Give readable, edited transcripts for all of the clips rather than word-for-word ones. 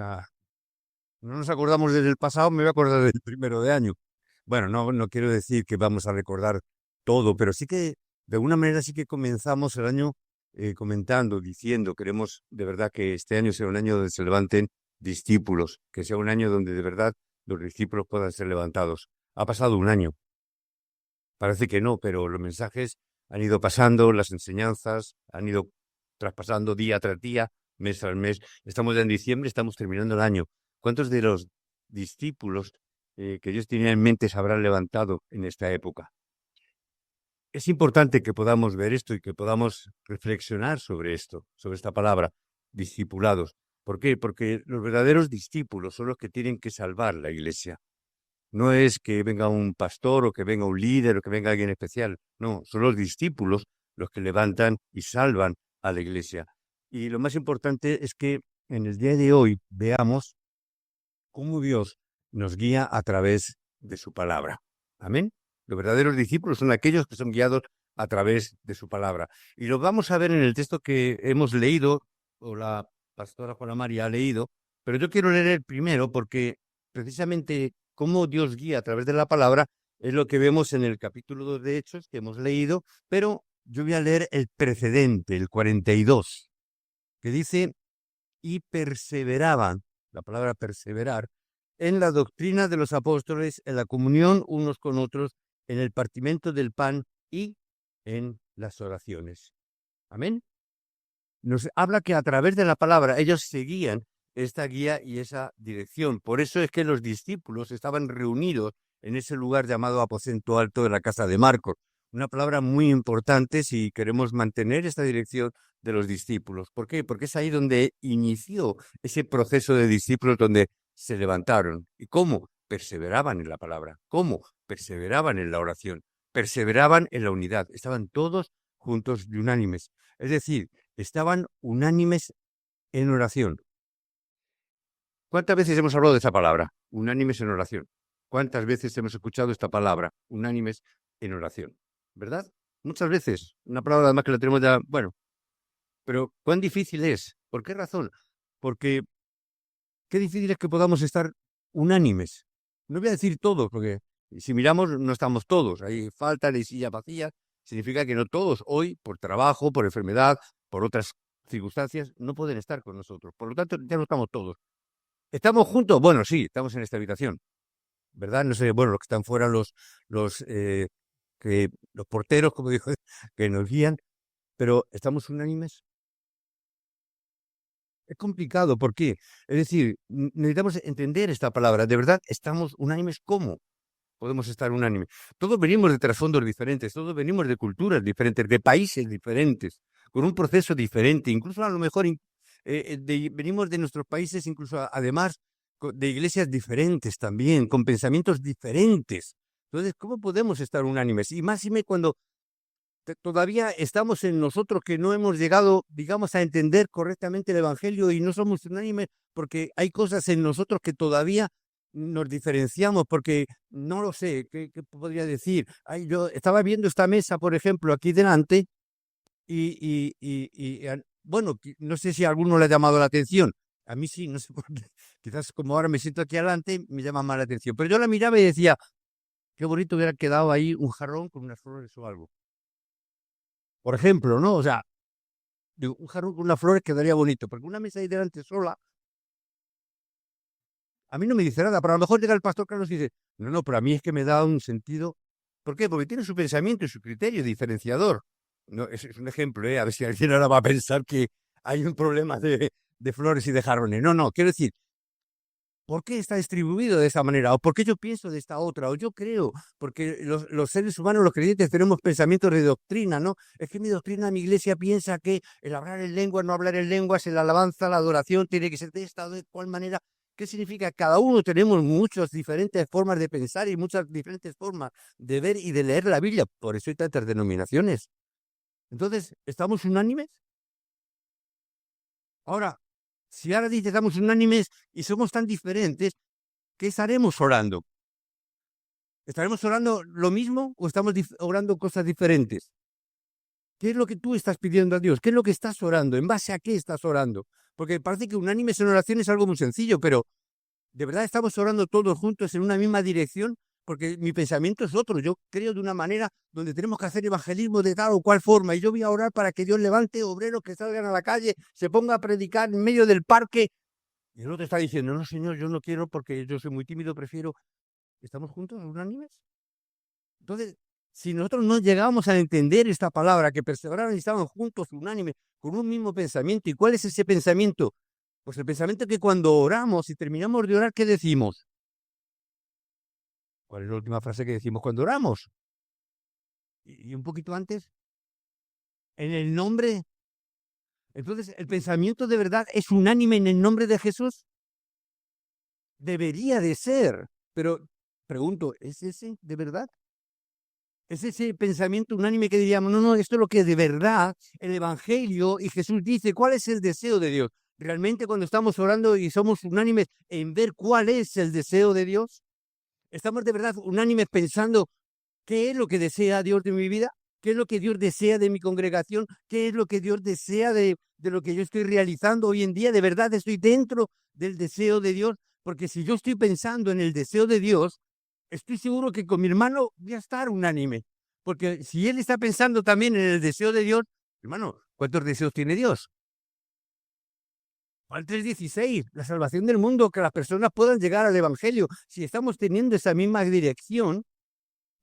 sea, no nos acordamos del pasado, me voy a acordar del primero de año. Bueno, no quiero decir que vamos a recordar todo, pero sí que de alguna manera sí que comenzamos el año comentando, diciendo, queremos de verdad que este año sea un año donde se levanten discípulos, que sea un año donde de verdad los discípulos puedan ser levantados. Ha pasado un año, parece que no, pero los mensajes han ido pasando, las enseñanzas han ido traspasando día tras día, mes tras mes. Estamos ya en diciembre, estamos terminando el año. ¿Cuántos de los discípulos que Dios tenía en mente se habrán levantado en esta época? Es importante que podamos ver esto y que podamos reflexionar sobre esto, sobre esta palabra, discipulados. ¿Por qué? Porque los verdaderos discípulos son los que tienen que salvar la iglesia. No es que venga un pastor o que venga un líder o que venga alguien especial. No, son los discípulos los que levantan y salvan a la iglesia. Y lo más importante es que en el día de hoy veamos cómo Dios nos guía a través de su palabra. Amén. Los verdaderos discípulos son aquellos que son guiados a través de su palabra. Y lo vamos a ver en el texto que hemos leído, o la pastora Juana María ha leído, pero yo quiero leer el primero porque precisamente cómo Dios guía a través de la palabra es lo que vemos en el capítulo 2 de Hechos que hemos leído, pero yo voy a leer el precedente, el 42, que dice, y perseveraban, la palabra perseverar, en la doctrina de los apóstoles, en la comunión unos con otros, en el partimiento del pan y en las oraciones. Amén. Nos habla que a través de la palabra ellos seguían esta guía y esa dirección. Por eso es que los discípulos estaban reunidos en ese lugar llamado aposento alto de la casa de Marcos. Una palabra muy importante si queremos mantener esta dirección de los discípulos. ¿Por qué? Porque es ahí donde inició ese proceso de discípulos, donde se levantaron. ¿Y cómo? Perseveraban en la palabra. ¿Cómo? Perseveraban en la oración. Perseveraban en la unidad. Estaban todos juntos y unánimes. Es decir, estaban unánimes en oración. ¿Cuántas veces hemos hablado de esa palabra? Unánimes en oración. ¿Cuántas veces hemos escuchado esta palabra? Unánimes en oración. ¿Verdad? Muchas veces. Una palabra además que la tenemos ya, bueno. Pero ¿cuán difícil es? ¿Por qué razón? Porque qué difícil es que podamos estar unánimes. No voy a decir todos, porque si miramos no estamos todos. Hay falta de sillas vacías. Significa que no todos hoy, por trabajo, por enfermedad, por otras circunstancias, no pueden estar con nosotros. Por lo tanto, ya no estamos todos. ¿Estamos juntos? Bueno, sí, estamos en esta habitación, ¿verdad? No sé, bueno, los que están fuera, los, los porteros, como dijo, que nos guían, pero ¿estamos unánimes? Es complicado, ¿por qué? Es decir, necesitamos entender esta palabra. ¿De verdad estamos unánimes? ¿Cómo podemos estar unánimes? Todos venimos de trasfondos diferentes, todos venimos de culturas diferentes, de países diferentes, con un proceso diferente, incluso a lo mejor venimos de nuestros países, incluso además de iglesias diferentes también, con pensamientos diferentes. Entonces, ¿cómo podemos estar unánimes? Y más cuando todavía estamos en nosotros que no hemos llegado, digamos, a entender correctamente el Evangelio y no somos unánimes porque hay cosas en nosotros que todavía nos diferenciamos, porque no lo sé, ¿qué podría decir? Ay, yo estaba viendo esta mesa, por ejemplo, aquí delante bueno, no sé si a alguno le ha llamado la atención. A mí sí, no sé por qué. Quizás como ahora me siento aquí adelante, me llama más la atención. Pero yo la miraba y decía, qué bonito hubiera quedado ahí un jarrón con unas flores o algo. Por ejemplo, ¿no? O sea, digo, un jarrón con unas flores quedaría bonito, porque una mesa ahí delante sola, a mí no me dice nada, pero a lo mejor llega el pastor Carlos y dice, no, pero a mí es que me da un sentido. ¿Por qué? Porque tiene su pensamiento y su criterio diferenciador. No, es un ejemplo, ¿eh? A ver si alguien ahora va a pensar que hay un problema de flores y de jarrones. No, quiero decir, ¿por qué está distribuido de esa manera? ¿O por qué yo pienso de esta otra? O yo creo, porque los seres humanos, los creyentes, tenemos pensamientos de doctrina, ¿no? Es que mi doctrina, mi iglesia piensa que el hablar en lenguas, no hablar en lenguas, el alabanza, la adoración, tiene que ser de esta o de cual manera. ¿Qué significa? Cada uno tenemos muchas diferentes formas de pensar y muchas diferentes formas de ver y de leer la Biblia. Por eso hay tantas denominaciones. Entonces, ¿estamos unánimes? Ahora, si ahora dice estamos unánimes y somos tan diferentes, ¿qué estaremos orando? ¿Estaremos orando lo mismo o estamos orando cosas diferentes? ¿Qué es lo que tú estás pidiendo a Dios? ¿Qué es lo que estás orando? ¿En base a qué estás orando? Porque parece que unánimes en oración es algo muy sencillo, pero ¿de verdad estamos orando todos juntos en una misma dirección? Porque mi pensamiento es otro. Yo creo de una manera donde tenemos que hacer evangelismo de tal o cual forma. Y yo voy a orar para que Dios levante obreros que salgan a la calle, se ponga a predicar en medio del parque. Y el otro está diciendo, no, Señor, yo no quiero porque yo soy muy tímido, prefiero. ¿Estamos juntos, unánimes? Entonces, si nosotros no llegamos a entender esta palabra, que perseveraron y estaban juntos, unánimes, con un mismo pensamiento. ¿Y cuál es ese pensamiento? Pues el pensamiento que cuando oramos y terminamos de orar, ¿qué decimos? ¿Cuál es la última frase que decimos cuando oramos? Y un poquito antes, en el nombre. Entonces, ¿el pensamiento de verdad es unánime en el nombre de Jesús? Debería de ser, pero pregunto, ¿es ese de verdad? Es ese pensamiento unánime que diríamos, no, no, esto es lo que de verdad el Evangelio y Jesús dice. ¿Cuál es el deseo de Dios? ¿Realmente cuando estamos orando y somos unánimes en ver cuál es el deseo de Dios? ¿Estamos de verdad unánimes pensando qué es lo que desea Dios de mi vida? ¿Qué es lo que Dios desea de mi congregación? ¿Qué es lo que Dios desea de lo que yo estoy realizando hoy en día? ¿De verdad estoy dentro del deseo de Dios? Porque si yo estoy pensando en el deseo de Dios, estoy seguro que con mi hermano voy a estar unánime. Porque si él está pensando también en el deseo de Dios, hermano, ¿cuántos deseos tiene Dios? Juan 3:16, la salvación del mundo, que las personas puedan llegar al Evangelio. Si estamos teniendo esa misma dirección,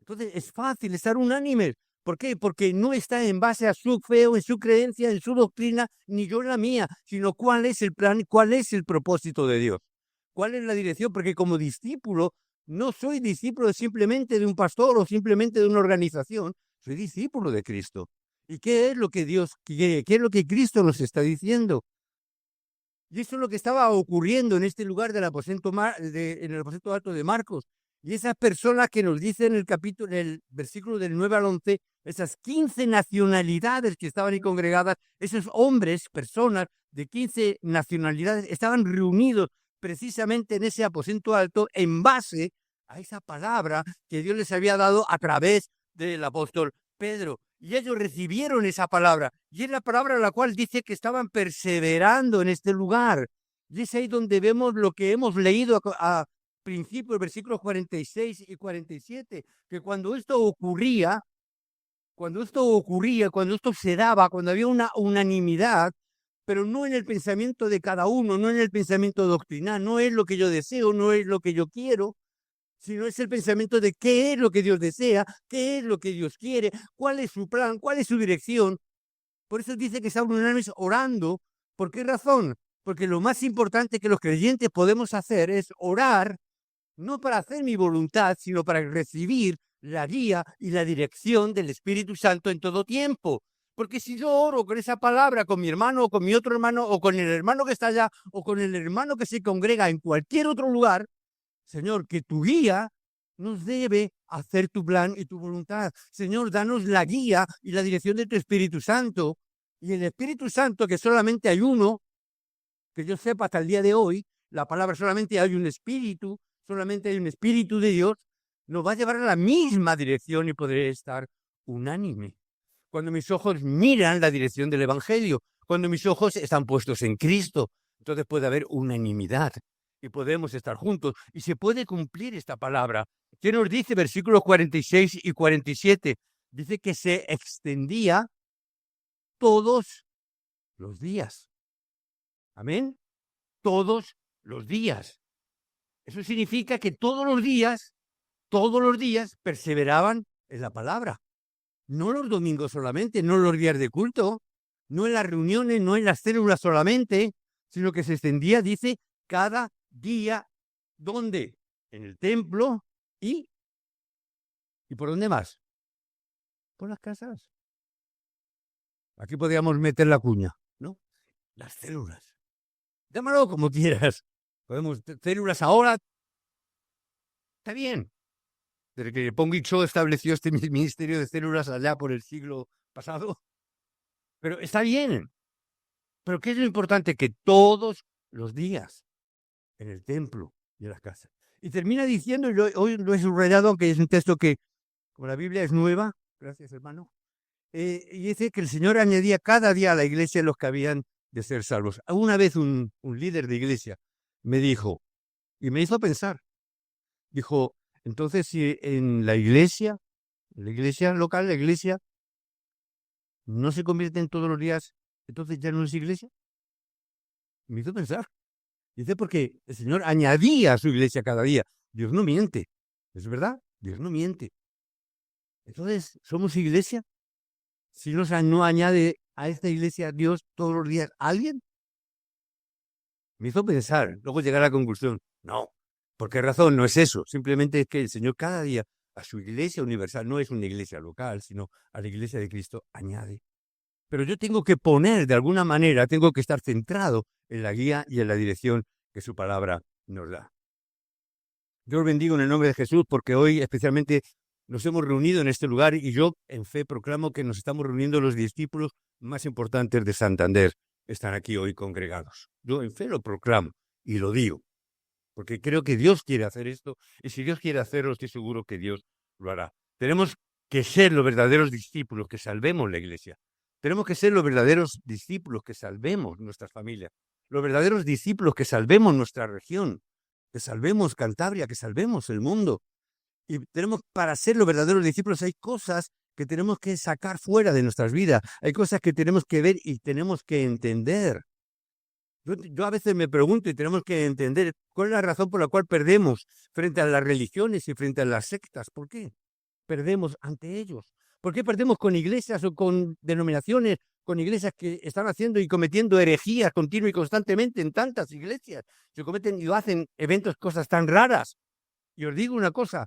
entonces es fácil estar unánimes. ¿Por qué? Porque no está en base a su fe o en su creencia, en su doctrina, ni yo en la mía, sino cuál es el plan, cuál es el propósito de Dios, cuál es la dirección. Porque como discípulo, no soy discípulo simplemente de un pastor o simplemente de una organización, soy discípulo de Cristo. ¿Y qué es lo que Dios quiere? ¿Qué es lo que Cristo nos está diciendo? Y eso es lo que estaba ocurriendo en este lugar del aposento en el aposento alto de Marcos. Y esas personas que nos dicen en el capítulo, en el versículo del 9 al 11, esas 15 nacionalidades que estaban ahí congregadas, esos hombres, personas de 15 nacionalidades, estaban reunidos precisamente en ese aposento alto en base a esa palabra que Dios les había dado a través del apóstol Pedro. Y ellos recibieron esa palabra. Y es la palabra en la cual dice que estaban perseverando en este lugar. Y es ahí donde vemos lo que hemos leído a principios, versículos 46 y 47, que cuando esto ocurría, cuando esto se daba, cuando había una unanimidad, pero no en el pensamiento de cada uno, no en el pensamiento doctrinal, no es lo que yo deseo, no es lo que yo quiero, sino es el pensamiento de qué es lo que Dios desea, qué es lo que Dios quiere, cuál es su plan, cuál es su dirección. Por eso dice que estaban unánimes orando. ¿Por qué razón? Porque lo más importante que los creyentes podemos hacer es orar, no para hacer mi voluntad, sino para recibir la guía y la dirección del Espíritu Santo en todo tiempo. Porque si yo oro con esa palabra, con mi hermano, o con mi otro hermano, o con el hermano que está allá, o con el hermano que se congrega en cualquier otro lugar, Señor, que tu guía nos debe hacer tu plan y tu voluntad. Señor, danos la guía y la dirección de tu Espíritu Santo. Y el Espíritu Santo, que solamente hay uno, que yo sepa hasta el día de hoy, la palabra solamente hay un espíritu, solamente hay un espíritu de Dios, nos va a llevar a la misma dirección y podré estar unánime. Cuando mis ojos miran la dirección del Evangelio, cuando mis ojos están puestos en Cristo, entonces puede haber unanimidad y podemos estar juntos y se puede cumplir esta palabra. ¿Qué nos dice versículos 46 y 47? Dice que se extendía todos los días. Amén. Todos los días. Eso significa que todos los días perseveraban en la palabra. No los domingos solamente, no los días de culto, no en las reuniones, no en las células solamente, sino que se extendía, dice, cada día. ¿Dónde? En el templo ¿y por dónde más? Por las casas. Aquí podríamos meter la cuña, ¿no? Las células. Llámalo como quieras. Podemos, células ahora, está bien. Desde que Pongi Cho estableció este ministerio de células allá por el siglo pasado. Pero está bien. Pero ¿qué es lo importante? Que todos los días en el templo y en las casas. Y termina diciendo, y hoy lo he subrayado, aunque es un texto que, como la Biblia es nueva, gracias hermano, y dice que el Señor añadía cada día a la iglesia los que habían de ser salvos. Una vez un líder de iglesia me dijo, y me hizo pensar, dijo, entonces si en la iglesia local, la iglesia no se convierten todos los días, entonces ya no es iglesia. Me hizo pensar. Dice porque el Señor añadía a su iglesia cada día. Dios no miente. ¿Es verdad? Dios no miente. Entonces, ¿somos iglesia? Si no añade a esta iglesia Dios todos los días a alguien. Me hizo pensar, luego llegar a la conclusión. No. ¿Por qué razón? No es eso. Simplemente es que el Señor cada día a su iglesia universal, no es una iglesia local, sino a la iglesia de Cristo, añade. Pero yo tengo que poner, de alguna manera, tengo que estar centrado en la guía y en la dirección que su palabra nos da. Yo os bendigo en el nombre de Jesús porque hoy especialmente nos hemos reunido en este lugar y yo en fe proclamo que nos estamos reuniendo los discípulos más importantes de Santander. Están aquí hoy congregados. Yo en fe lo proclamo y lo digo, porque creo que Dios quiere hacer esto y si Dios quiere hacerlo estoy seguro que Dios lo hará. Tenemos que ser los verdaderos discípulos que salvemos la iglesia. Tenemos que ser los verdaderos discípulos que salvemos nuestras familias, los verdaderos discípulos que salvemos nuestra región, que salvemos Cantabria, que salvemos el mundo. Y tenemos, para ser los verdaderos discípulos, hay cosas que tenemos que sacar fuera de nuestras vidas, hay cosas que tenemos que ver y tenemos que entender. Yo a veces me pregunto y tenemos que entender cuál es la razón por la cual perdemos frente a las religiones y frente a las sectas. ¿Por qué perdemos ante ellos? ¿Por qué perdemos con iglesias o con denominaciones, con iglesias que están haciendo y cometiendo herejías continua y constantemente en tantas iglesias? Se cometen y hacen eventos, cosas tan raras. Y os digo una cosa,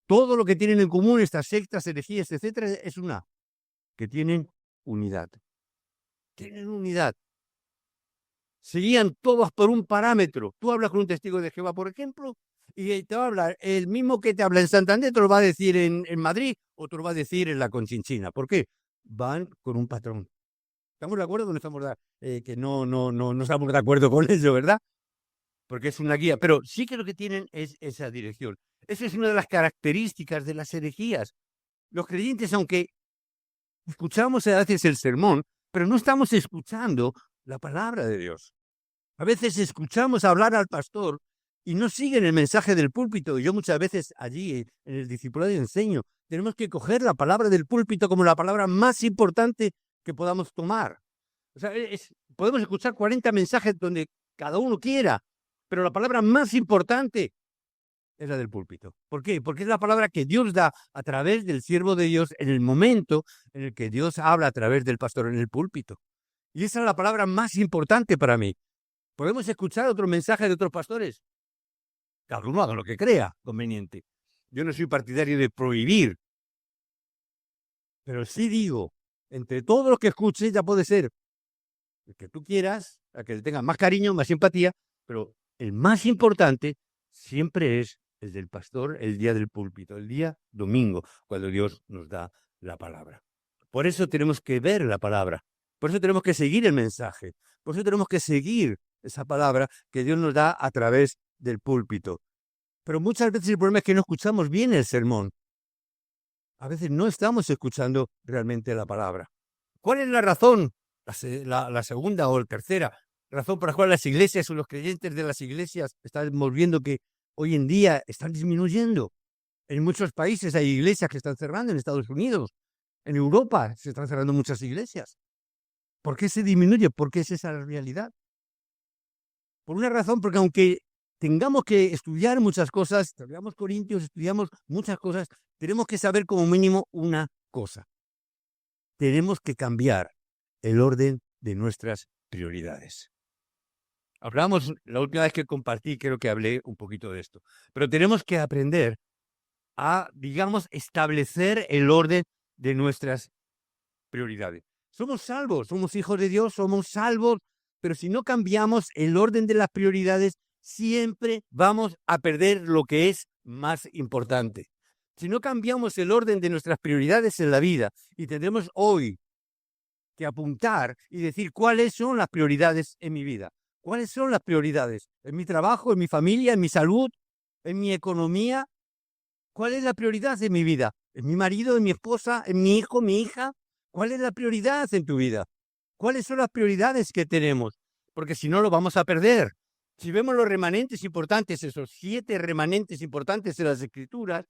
todo lo que tienen en común estas sectas, herejías, etcétera, es que tienen unidad. Tienen unidad. Se guían todos por un parámetro. Tú hablas con un testigo de Jehová, por ejemplo, y te va a hablar, el mismo que te habla en Santander te lo va a decir en Madrid o te lo va a decir en la Conchinchina. ¿Por qué? Van con un patrón. ¿Estamos de acuerdo? No estamos que no estamos de acuerdo con eso, ¿verdad? Porque es una guía, pero sí que lo que tienen es esa dirección. Esa es una de las características de las herejías. Los creyentes, aunque escuchamos a veces el sermón, pero no estamos escuchando la palabra de Dios. A veces escuchamos hablar al pastor y no siguen el mensaje del púlpito. Yo muchas veces allí en el discipulado enseño, tenemos que coger la palabra del púlpito como la palabra más importante que podamos tomar. O sea, podemos escuchar 40 mensajes donde cada uno quiera, pero la palabra más importante es la del púlpito. ¿Por qué? Porque es la palabra que Dios da a través del siervo de Dios en el momento en el que Dios habla a través del pastor en el púlpito. Y esa es la palabra más importante para mí. Podemos escuchar otros mensajes de otros pastores. Cada uno haga lo que crea conveniente. Yo no soy partidario de prohibir. Pero sí digo, entre todos los que escuches ya puede ser el que tú quieras, a que le tengas más cariño, más simpatía, pero el más importante siempre es el del pastor, el día del púlpito, el día domingo, cuando Dios nos da la palabra. Por eso tenemos que ver la palabra. Por eso tenemos que seguir el mensaje. Por eso tenemos que seguir esa palabra que Dios nos da a través del púlpito. Pero muchas veces el problema es que no escuchamos bien el sermón. A veces no estamos escuchando realmente la palabra. ¿Cuál es la razón? La segunda o la tercera razón por la cual las iglesias o los creyentes de las iglesias estamos viendo que hoy en día están disminuyendo. En muchos países hay iglesias que están cerrando, en Estados Unidos, en Europa se están cerrando muchas iglesias. ¿Por qué se disminuye? Porque es esa la realidad. Por una razón, porque aunque tengamos que estudiar muchas cosas, estudiamos Corintios, estudiamos muchas cosas, tenemos que saber como mínimo una cosa. Tenemos que cambiar el orden de nuestras prioridades. Hablamos, la última vez que compartí, creo que hablé un poquito de esto, pero tenemos que aprender a, digamos, establecer el orden de nuestras prioridades. Somos salvos, somos hijos de Dios, somos salvos, pero si no cambiamos el orden de las prioridades, siempre vamos a perder lo que es más importante. Si no cambiamos el orden de nuestras prioridades en la vida, y tendremos hoy que apuntar y decir cuáles son las prioridades en mi vida. ¿Cuáles son las prioridades? ¿En mi trabajo, en mi familia, en mi salud, en mi economía? ¿Cuál es la prioridad de mi vida? ¿En mi marido, en mi esposa, en mi hijo, mi hija? ¿Cuál es la prioridad en tu vida? ¿Cuáles son las prioridades que tenemos? Porque si no, lo vamos a perder. Si vemos los remanentes importantes, esos 7 remanentes importantes de las Escrituras,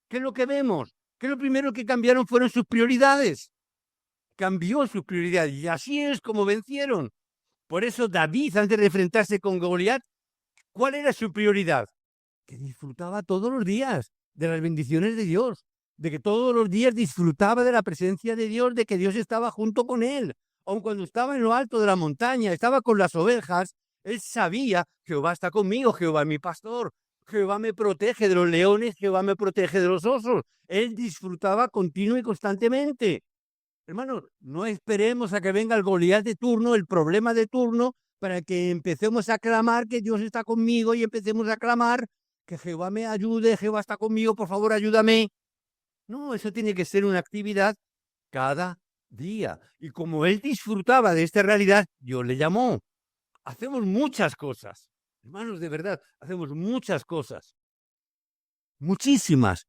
¿qué es lo que vemos? Que lo primero que cambiaron fueron sus prioridades. Cambió sus prioridades y así es como vencieron. Por eso David, antes de enfrentarse con Goliat, ¿cuál era su prioridad? Que disfrutaba todos los días de las bendiciones de Dios, de que todos los días disfrutaba de la presencia de Dios, de que Dios estaba junto con él. Aun cuando estaba en lo alto de la montaña, estaba con las ovejas, él sabía, Jehová está conmigo, Jehová es mi pastor, Jehová me protege de los leones, Jehová me protege de los osos. Él disfrutaba continuo y constantemente. Hermanos, no esperemos a que venga el Goliat de turno, el problema de turno, para que empecemos a clamar que Dios está conmigo y empecemos a clamar que Jehová me ayude, Jehová está conmigo, por favor, ayúdame. No, eso tiene que ser una actividad cada día. Y como él disfrutaba de esta realidad, Dios le llamó. Hacemos muchas cosas. Hermanos, de verdad, hacemos muchas cosas. Muchísimas.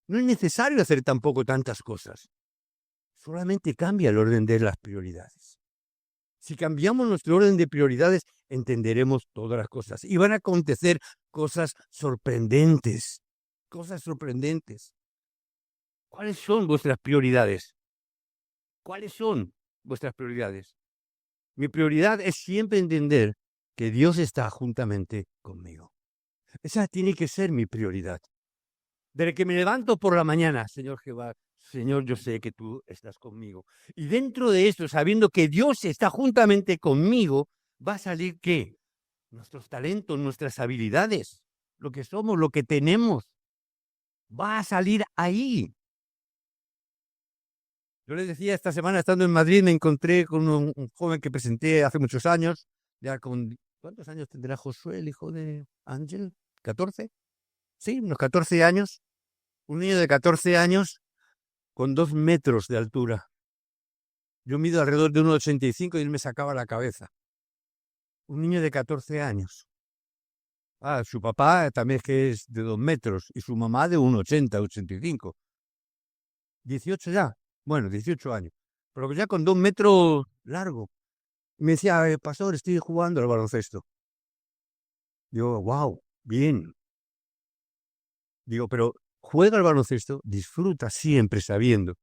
No es necesario hacer tampoco tantas cosas. Solamente cambia el orden de las prioridades. Si cambiamos nuestro orden de prioridades, entenderemos todas las cosas. Y van a acontecer cosas sorprendentes. Cosas sorprendentes. ¿Cuáles son vuestras prioridades? ¿Cuáles son vuestras prioridades? Mi prioridad es siempre entender que Dios está juntamente conmigo. Esa tiene que ser mi prioridad. Desde que me levanto por la mañana, Señor Jehová, Señor, yo sé que tú estás conmigo. Y dentro de esto, sabiendo que Dios está juntamente conmigo, va a salir ¿qué? Nuestros talentos, nuestras habilidades, lo que somos, lo que tenemos. Va a salir ahí. Yo les decía, esta semana estando en Madrid, me encontré con un joven que presenté hace muchos años, ya con, ¿cuántos años tendrá Josué, el hijo de Ángel? ¿14? Sí, unos 14 años. Un niño de 14 años con 2 metros de altura. Yo mido alrededor de 1,85 y él me sacaba la cabeza. Un niño de 14 años. Su papá también es que es de 2 metros y su mamá de 1,80, 85. 18 ya. Bueno, 18 años. Pero ya con 2 metros largo. Y me decía, pastor, estoy jugando al baloncesto. Digo, wow, bien. Digo, pero juega al baloncesto, disfruta siempre sabiendo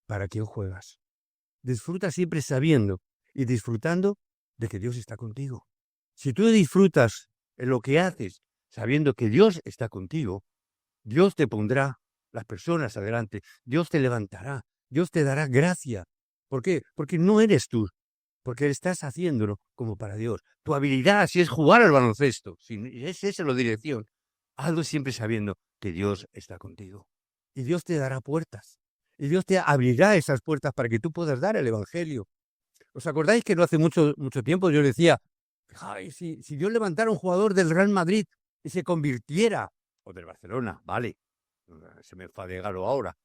para quién juegas. Disfruta siempre sabiendo y disfrutando de que Dios está contigo. Si tú disfrutas en lo que haces sabiendo que Dios está contigo, Dios te pondrá las personas adelante, Dios te levantará, Dios te dará gracia. ¿Por qué? Porque no eres tú, porque estás haciéndolo como para Dios. Tu habilidad, si es jugar al baloncesto, si es esa la dirección, hazlo siempre sabiendo que Dios está contigo. Y Dios te dará puertas. Y Dios te abrirá esas puertas para que tú puedas dar el Evangelio. ¿Os acordáis que no hace mucho tiempo yo decía, ay, si Dios levantara un jugador del Real Madrid y se convirtiera, o del Barcelona, vale, se me enfade Galo ahora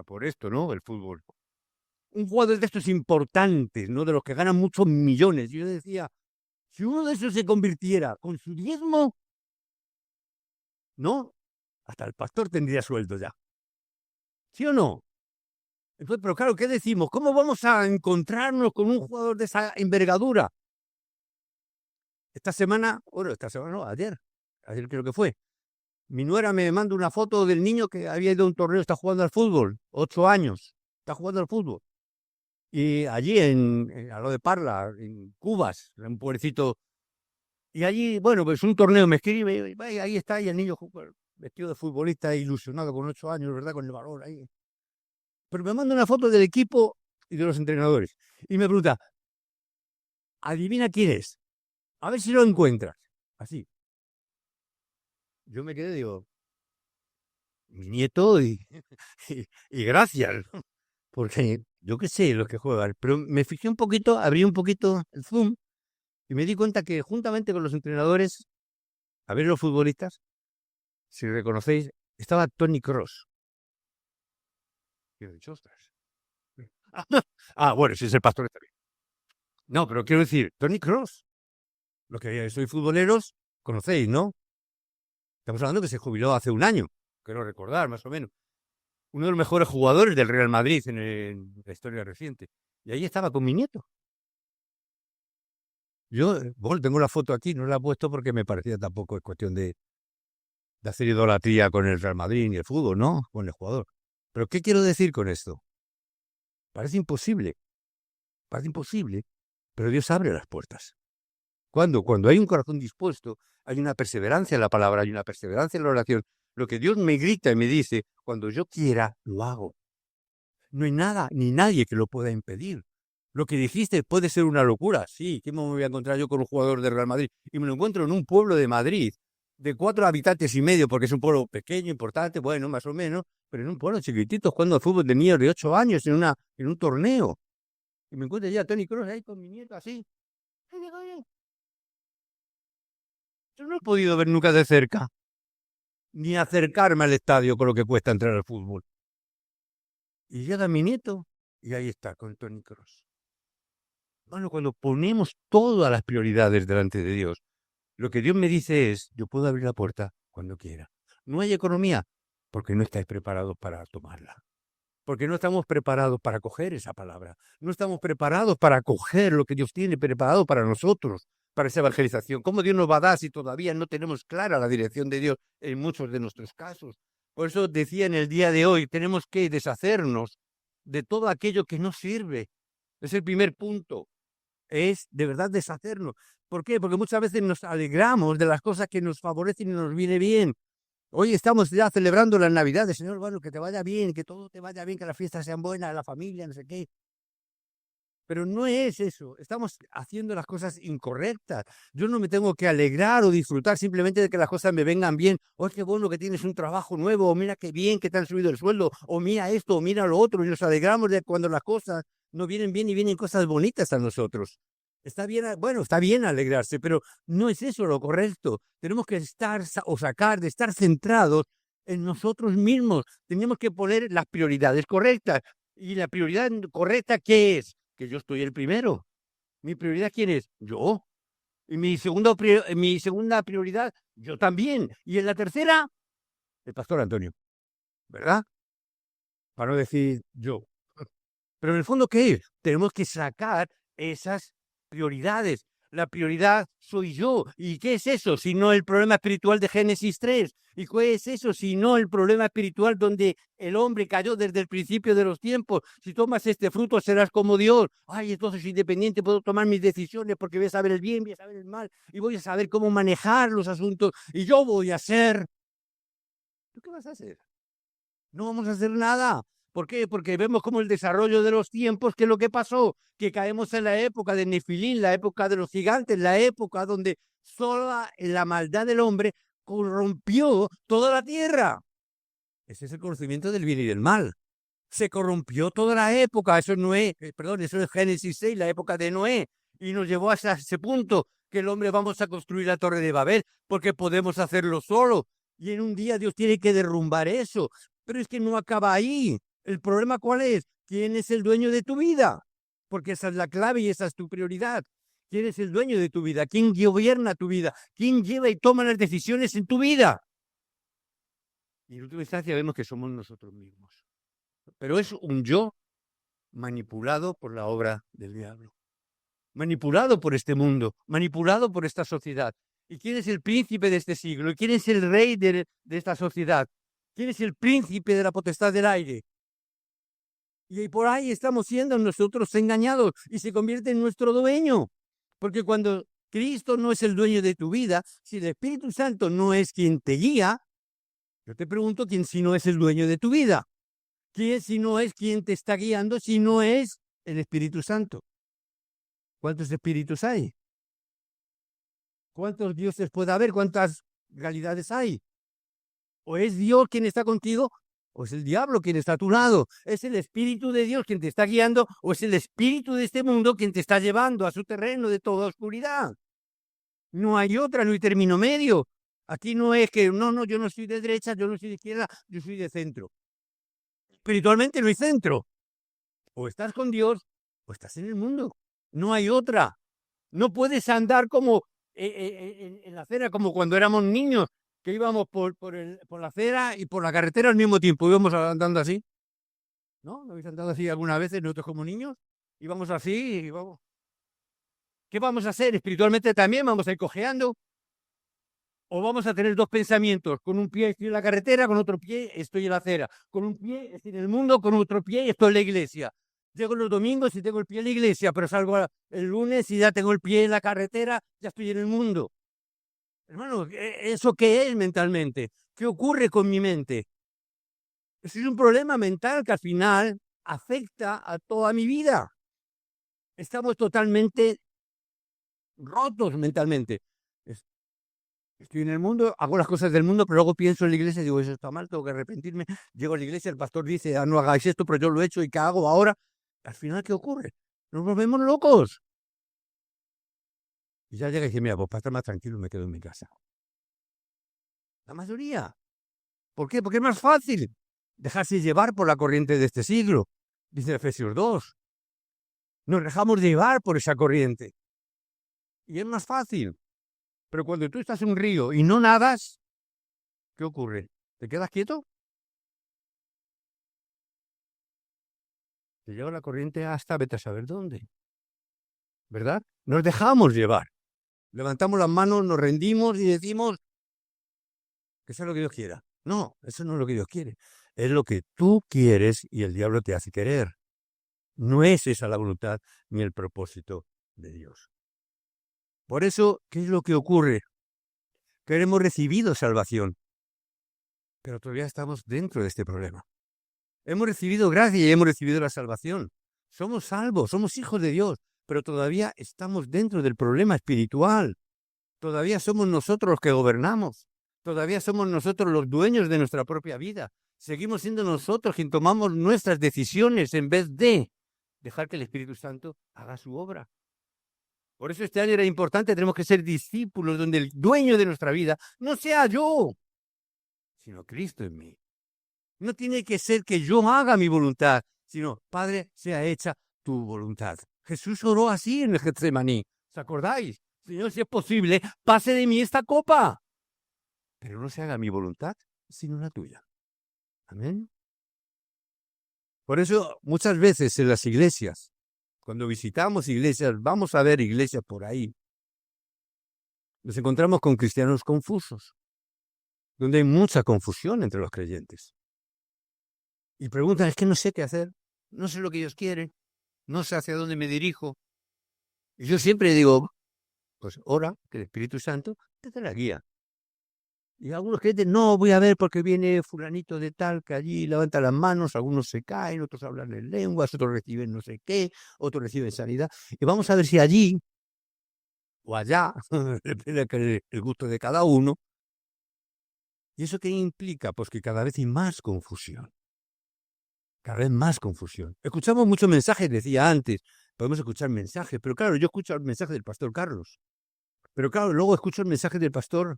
por esto, ¿no? El fútbol. Un jugador de estos importantes, ¿no? De los que ganan muchos millones. Yo decía, si uno de esos se convirtiera con su diezmo, ¿no? Hasta el pastor tendría sueldo ya. ¿Sí o no? Entonces, pero claro, ¿qué decimos? ¿Cómo vamos a encontrarnos con un jugador de esa envergadura? Esta semana no, ayer creo que fue, mi nuera me manda una foto del niño que había ido a un torneo, está jugando al fútbol, 8 años, está jugando al fútbol. Y allí, a lo de Parla, en Cubas, un pueblecito. Y allí, bueno, pues un torneo me escribe, y ahí está, y el niño vestido de futbolista, ilusionado con 8 años, ¿verdad? Con el balón ahí. Pero me manda una foto del equipo y de los entrenadores. Y me pregunta, adivina quién es. A ver si lo encuentras. Así. Yo me quedé, digo, mi nieto y gracias. Porque yo qué sé lo que juegan. Pero me fijé un poquito, abrí un poquito el Zoom y me di cuenta que juntamente con los entrenadores, a ver los futbolistas, si reconocéis, estaba Toni Kroos. Y he dicho, ostras. Bueno, si es el pastor está bien. No, pero quiero decir, Toni Kroos. Los que sois futboleros, conocéis, ¿no? Estamos hablando que se jubiló hace un año, quiero recordar, más o menos. uno de los mejores jugadores del Real Madrid en la historia reciente. Y ahí estaba con mi nieto. Yo, bueno, tengo la foto aquí, no la he puesto porque me parecía tampoco es cuestión de hacer idolatría con el Real Madrid ni el fútbol, ¿no? Con el jugador. Pero ¿qué quiero decir con esto? Parece imposible, parece imposible, pero Dios abre las puertas. ¿Cuándo? Cuando hay un corazón dispuesto, hay una perseverancia en la palabra, hay una perseverancia en la oración. Lo que Dios me grita y me dice, cuando yo quiera, lo hago. No hay nada ni nadie que lo pueda impedir. Lo que dijiste puede ser una locura. Sí, ¿cómo me voy a encontrar yo con un jugador de Real Madrid? Y me lo encuentro en un pueblo de Madrid, de 4 habitantes y medio, porque es un pueblo pequeño, importante, bueno, más o menos, pero en un pueblo chiquitito, jugando al fútbol de niños de 8 años en un torneo. Y me encuentro ya a Toni Kroos ahí con mi nieto así. Y digo, "Oye, yo no he podido ver nunca de cerca, ni acercarme al estadio con lo que cuesta entrar al fútbol. Y llega mi nieto y ahí está con Toni Kroos. Bueno, cuando ponemos todas las prioridades delante de Dios, lo que Dios me dice es, yo puedo abrir la puerta cuando quiera. No hay economía porque no estáis preparados para tomarla. Porque no estamos preparados para coger esa palabra. No estamos preparados para coger lo que Dios tiene preparado para nosotros, para esa evangelización. ¿Cómo Dios nos va a dar si todavía no tenemos clara la dirección de Dios en muchos de nuestros casos? Por eso decía en el día de hoy, tenemos que deshacernos de todo aquello que no sirve. Es el primer punto. Es de verdad deshacernos. ¿Por qué? Porque muchas veces nos alegramos de las cosas que nos favorecen y nos viene bien. Hoy estamos ya celebrando las Navidades, Señor, bueno, que te vaya bien, que todo te vaya bien, que las fiestas sean buenas, la familia, no sé qué. Pero no es eso, estamos haciendo las cosas incorrectas. Yo no me tengo que alegrar o disfrutar simplemente de que las cosas me vengan bien. Oh, qué bueno que tienes un trabajo nuevo, o mira qué bien que te han subido el sueldo, o mira esto, o mira lo otro, y nos alegramos de cuando las cosas no vienen bien y vienen cosas bonitas a nosotros. Está bien, bueno, está bien alegrarse, pero no es eso lo correcto. Tenemos que sacar de estar centrados en nosotros mismos. Tenemos que poner las prioridades correctas. ¿Y la prioridad correcta qué es? Que yo estoy el primero. ¿Mi prioridad quién es? Yo. Y mi segunda prioridad, yo también. Y en la tercera, el pastor Antonio, ¿verdad? Para no decir yo. Pero en el fondo, ¿qué es? Tenemos que sacar esas prioridades. La prioridad soy yo. ¿Y qué es eso? Si no el problema espiritual de Génesis 3. ¿Y qué es eso? Si no el problema espiritual donde el hombre cayó desde el principio de los tiempos. Si tomas este fruto serás como Dios. Ay, entonces soy independiente, puedo tomar mis decisiones porque voy a saber el bien, voy a saber el mal y voy a saber cómo manejar los asuntos. Y yo voy a ser. ¿Tú qué vas a hacer? No vamos a hacer nada. ¿Por qué? Porque vemos como el desarrollo de los tiempos, ¿qué es lo que pasó? Que caemos en la época de Nefilín, la época de los gigantes, la época donde sola la maldad del hombre corrompió toda la tierra. Ese es el conocimiento del bien y del mal. Se corrompió toda la época, eso es Noé, perdón, eso es Génesis 6, la época de Noé, y nos llevó hasta ese punto que el hombre vamos a construir la torre de Babel, porque podemos hacerlo solo, y en un día Dios tiene que derrumbar eso, pero es que no acaba ahí. ¿El problema cuál es? ¿Quién es el dueño de tu vida? Porque esa es la clave y esa es tu prioridad. ¿Quién es el dueño de tu vida? ¿Quién gobierna tu vida? ¿Quién lleva y toma las decisiones en tu vida? Y en última instancia vemos que somos nosotros mismos. Pero es un yo manipulado por la obra del diablo, manipulado por este mundo, manipulado por esta sociedad. ¿Y quién es el príncipe de este siglo? ¿Y quién es el rey de esta sociedad? ¿Quién es el príncipe de la potestad del aire? Y por ahí estamos siendo nosotros engañados y se convierte en nuestro dueño. Porque cuando Cristo no es el dueño de tu vida, si el Espíritu Santo no es quien te guía, yo te pregunto quién si no es el dueño de tu vida. ¿Quién si no es quien te está guiando, si no es el Espíritu Santo? ¿Cuántos espíritus hay? ¿Cuántos dioses puede haber? ¿Cuántas realidades hay? ¿O es Dios quien está contigo? ¿O es el diablo quien está a tu lado? ¿Es el Espíritu de Dios quien te está guiando? ¿O es el espíritu de este mundo quien te está llevando a su terreno de toda oscuridad? No hay otra, no hay término medio. Aquí no es que, no, yo no soy de derecha, yo no soy de izquierda, yo soy de centro. Espiritualmente no hay centro. O estás con Dios o estás en el mundo. No hay otra. No puedes andar como en la acera, como cuando éramos niños, que íbamos por la acera y por la carretera al mismo tiempo, íbamos andando así, ¿no? ¿No habéis andado así algunas veces nosotros como niños? Íbamos así y vamos. ¿Qué vamos a hacer? Espiritualmente también vamos a ir cojeando. O vamos a tener dos pensamientos, con un pie estoy en la carretera, con otro pie estoy en la acera, con un pie estoy en el mundo, con otro pie estoy en la iglesia. Llego los domingos y tengo el pie en la iglesia, pero salgo el lunes y ya tengo el pie en la carretera, ya estoy en el mundo. Hermano, ¿eso qué es mentalmente? ¿Qué ocurre con mi mente? Es un problema mental que al final afecta a toda mi vida. Estamos totalmente rotos mentalmente. Estoy en el mundo, hago las cosas del mundo, pero luego pienso en la iglesia y digo, eso está mal, tengo que arrepentirme. Llego a la iglesia, el pastor dice, no hagáis esto, pero yo lo he hecho y ¿qué hago ahora? Al final, ¿qué ocurre? Nos volvemos locos. Y ya llega y dice, mira, pues para estar más tranquilo me quedo en mi casa. La mayoría. ¿Por qué? Porque es más fácil dejarse llevar por la corriente de este siglo. Dice Efesios 2. Nos dejamos llevar por esa corriente. Y es más fácil. Pero cuando tú estás en un río y no nadas, ¿qué ocurre? ¿Te quedas quieto? Te lleva la corriente hasta vete a saber dónde. ¿Verdad? Nos dejamos llevar. Levantamos las manos, nos rendimos y decimos que sea lo que Dios quiera. No, eso no es lo que Dios quiere. Es lo que tú quieres y el diablo te hace querer. No es esa la voluntad ni el propósito de Dios. Por eso, ¿qué es lo que ocurre? Que hemos recibido salvación, pero todavía estamos dentro de este problema. Hemos recibido gracia y hemos recibido la salvación. Somos salvos, somos hijos de Dios, pero todavía estamos dentro del problema espiritual. Todavía somos nosotros los que gobernamos. Todavía somos nosotros los dueños de nuestra propia vida. Seguimos siendo nosotros quienes tomamos nuestras decisiones en vez de dejar que el Espíritu Santo haga su obra. Por eso este año era importante, tenemos que ser discípulos donde el dueño de nuestra vida no sea yo, sino Cristo en mí. No tiene que ser que yo haga mi voluntad, sino, Padre, sea hecha tu voluntad. Jesús oró así en el Getsemaní. ¿Os acordáis? Señor, si es posible, pase de mí esta copa. Pero no se haga mi voluntad, sino la tuya. Amén. Por eso, muchas veces en las iglesias, cuando visitamos iglesias, vamos a ver iglesias por ahí, nos encontramos con cristianos confusos, donde hay mucha confusión entre los creyentes. Y preguntan, es que no sé qué hacer, no sé lo que Dios quiere, no sé hacia dónde me dirijo. Y yo siempre digo, pues ora, que el Espíritu Santo te dé la guía. Y algunos creyentes, no, voy a ver porque viene fulanito de tal, que allí levanta las manos, algunos se caen, otros hablan en lenguas, otros reciben no sé qué, otros reciben sanidad. Y vamos a ver si allí o allá, depende del gusto de cada uno. ¿Y eso qué implica? Pues que cada vez hay más confusión. Cada vez más confusión. Escuchamos muchos mensajes, decía antes, podemos escuchar mensajes, pero claro, yo escucho el mensaje del pastor Carlos. Pero claro, luego escucho el mensaje del pastor,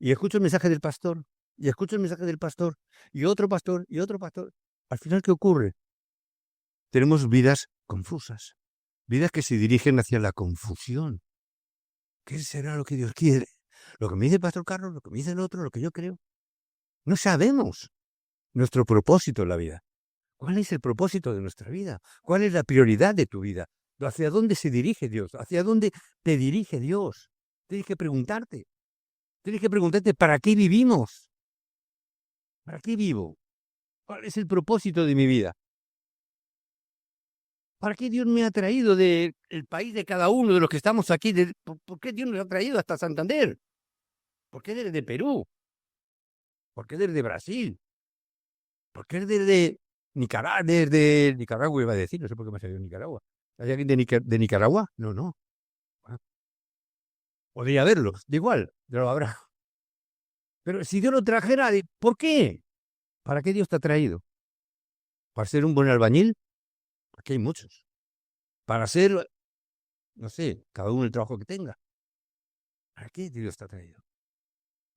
y escucho el mensaje del pastor, y escucho el mensaje del pastor, y otro pastor, y otro pastor. Al final, ¿qué ocurre? Tenemos vidas confusas, vidas que se dirigen hacia la confusión. ¿Qué será lo que Dios quiere? Lo que me dice el pastor Carlos, lo que me dice el otro, lo que yo creo. No sabemos nuestro propósito en la vida. ¿Cuál es el propósito de nuestra vida? ¿Cuál es la prioridad de tu vida? ¿Hacia dónde se dirige Dios? ¿Hacia dónde te dirige Dios? Tienes que preguntarte. Tienes que preguntarte, ¿para qué vivimos? ¿Para qué vivo? ¿Cuál es el propósito de mi vida? ¿Para qué Dios me ha traído del país de cada uno de los que estamos aquí? ¿Por qué Dios nos ha traído hasta Santander? ¿Por qué desde Perú? ¿Por qué desde Brasil? ¿Por qué desde Nicaragua? Desde Nicaragua iba a decir, no sé por qué me ha salido Nicaragua. ¿Hay alguien de Nicaragua? No, no. Podría haberlo, da igual, ya lo habrá. Pero si Dios lo trajera, ¿por qué? ¿Para qué Dios te ha traído? ¿Para ser un buen albañil? Aquí hay muchos. Para ser, no sé, cada uno el trabajo que tenga. ¿Para qué Dios te ha traído?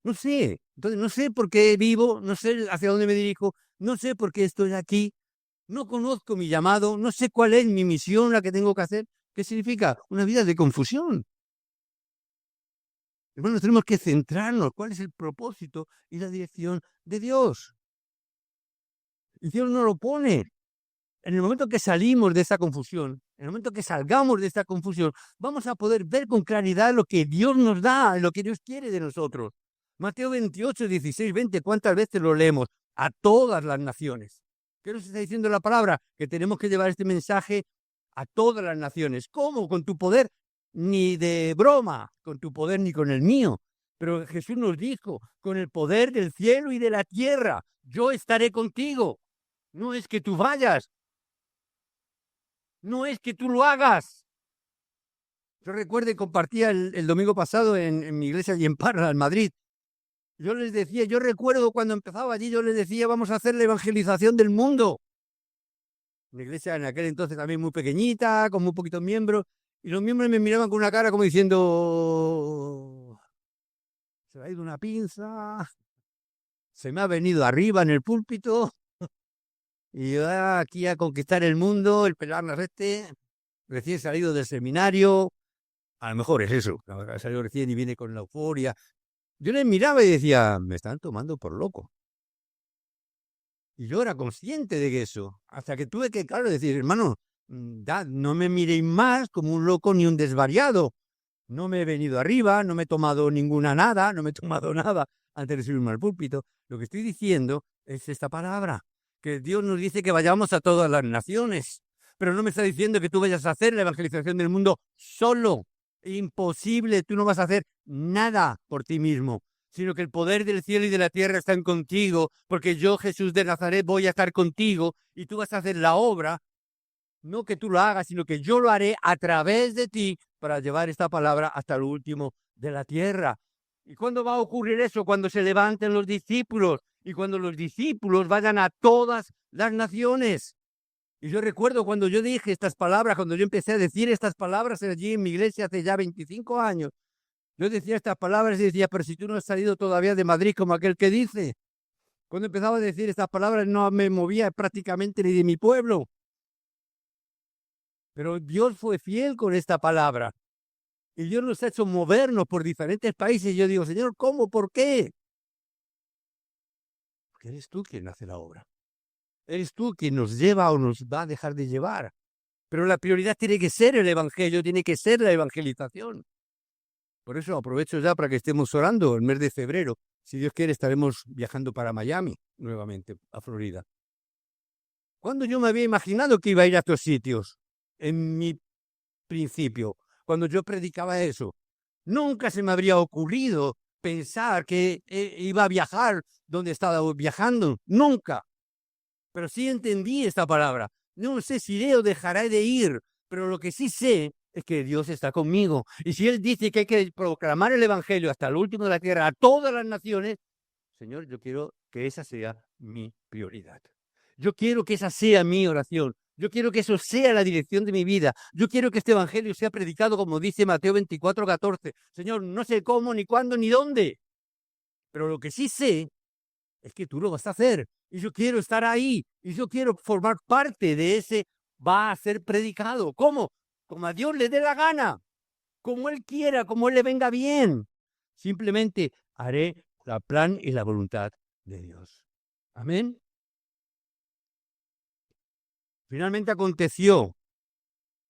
No sé. Entonces, no sé por qué vivo, no sé hacia dónde me dirijo, no sé por qué estoy aquí, no conozco mi llamado, no sé cuál es mi misión, la que tengo que hacer. ¿Qué significa? Una vida de confusión. Hermanos, tenemos que centrarnos. ¿Cuál es el propósito y la dirección de Dios? Y Dios nos lo pone. En el momento que salimos de esta confusión, en el momento que salgamos de esta confusión, vamos a poder ver con claridad lo que Dios nos da, lo que Dios quiere de nosotros. Mateo 28, 16, 20, ¿cuántas veces lo leemos? A todas las naciones. ¿Qué nos está diciendo la palabra? Que tenemos que llevar este mensaje a todas las naciones. ¿Cómo? Con tu poder, ni de broma, con tu poder ni con el mío. Pero Jesús nos dijo, con el poder del cielo y de la tierra, yo estaré contigo. No es que tú vayas, no es que tú lo hagas. Yo recuerdo y compartía el domingo pasado en mi iglesia y en Parla, en Madrid. Yo les decía, yo recuerdo cuando empezaba allí, yo les decía, vamos a hacer la evangelización del mundo. Una iglesia en aquel entonces también muy pequeñita, con muy poquitos miembros, y los miembros me miraban con una cara como diciendo, se me ha ido una pinza, se me ha venido arriba en el púlpito, y yo aquí a conquistar el mundo, el pelarnos recién salido del seminario, a lo mejor es eso, ha salido recién y viene con la euforia. Yo les miraba y decía, me están tomando por loco. Y yo era consciente de eso, hasta que tuve que, claro, decir, hermano, no me miréis más como un loco ni un desvariado. No me he venido arriba, no me he tomado nada, no me he tomado nada antes de subirme al púlpito. Lo que estoy diciendo es esta palabra, que Dios nos dice que vayamos a todas las naciones, pero no me está diciendo que tú vayas a hacer la evangelización del mundo solo. Imposible, tú no vas a hacer nada por ti mismo, sino que el poder del cielo y de la tierra están contigo, porque yo, Jesús de Nazaret, voy a estar contigo y tú vas a hacer la obra, no que tú lo hagas, sino que yo lo haré a través de ti para llevar esta palabra hasta lo último de la tierra. ¿Y cuándo va a ocurrir eso? Cuando se levanten los discípulos y cuando los discípulos vayan a todas las naciones. Y yo recuerdo cuando yo dije estas palabras, cuando yo empecé a decir estas palabras allí en mi iglesia hace ya 25 años, yo decía estas palabras y decía, pero si tú no has salido todavía de Madrid como aquel que dice. Cuando empezaba a decir estas palabras no me movía prácticamente ni de mi pueblo. Pero Dios fue fiel con esta palabra. Y Dios nos ha hecho movernos por diferentes países. Y yo digo, Señor, ¿cómo? ¿Por qué? Porque eres tú quien hace la obra. Eres tú quien nos lleva o nos va a dejar de llevar. Pero la prioridad tiene que ser el evangelio, tiene que ser la evangelización. Por eso aprovecho ya para que estemos orando el mes de febrero. Si Dios quiere, estaremos viajando para Miami nuevamente, a Florida. ¿Cuándo yo me había imaginado que iba a ir a estos sitios? En mi principio, cuando yo predicaba eso, nunca se me habría ocurrido pensar que iba a viajar donde estaba viajando. Nunca. Pero sí entendí esta palabra. No sé si iré o dejaré de ir, pero lo que sí sé es que Dios está conmigo. Y si Él dice que hay que proclamar el Evangelio hasta el último de la tierra, a todas las naciones, Señor, yo quiero que esa sea mi prioridad. Yo quiero que esa sea mi oración. Yo quiero que eso sea la dirección de mi vida. Yo quiero que este Evangelio sea predicado como dice Mateo 24, 14. Señor, no sé cómo, ni cuándo, ni dónde. Pero lo que sí sé es que tú lo vas a hacer. Y yo quiero estar ahí. Y yo quiero formar parte de ese va a ser predicado. ¿Cómo? Como a Dios le dé la gana. Como Él quiera, como Él le venga bien. Simplemente haré el plan y la voluntad de Dios. Amén. Finalmente aconteció,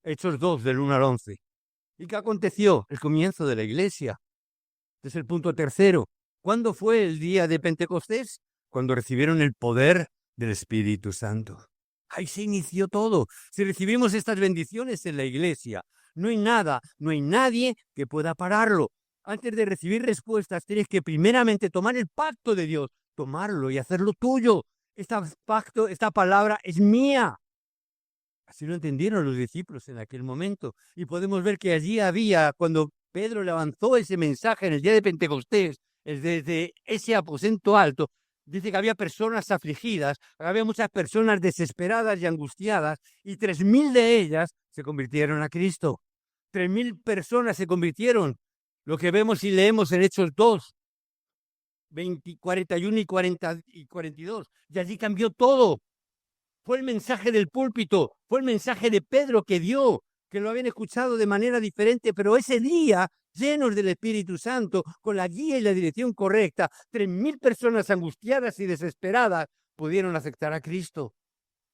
Hechos 2, del 1 al 11. ¿Y qué aconteció? El comienzo de la iglesia. Este es el punto tercero. ¿Cuándo fue el día de Pentecostés? Cuando recibieron el poder del Espíritu Santo. Ahí se inició todo. Si recibimos estas bendiciones en la iglesia, no hay nada, no hay nadie que pueda pararlo. Antes de recibir respuestas, tienes que primeramente tomar el pacto de Dios, tomarlo y hacerlo tuyo. Esta palabra es mía. Así lo entendieron los discípulos en aquel momento. Y podemos ver que allí había, cuando Pedro lanzó ese mensaje en el día de Pentecostés, desde ese aposento alto, dice que había personas afligidas, había muchas personas desesperadas y angustiadas, y 3.000 de ellas se convirtieron a Cristo. 3.000 personas se convirtieron. Lo que vemos y leemos en Hechos 2, 41 y 42. Y allí cambió todo. Fue el mensaje del púlpito, fue el mensaje de Pedro que dio, que lo habían escuchado de manera diferente, pero ese día llenos del Espíritu Santo, con la guía y la dirección correcta, 3.000 personas angustiadas y desesperadas pudieron aceptar a Cristo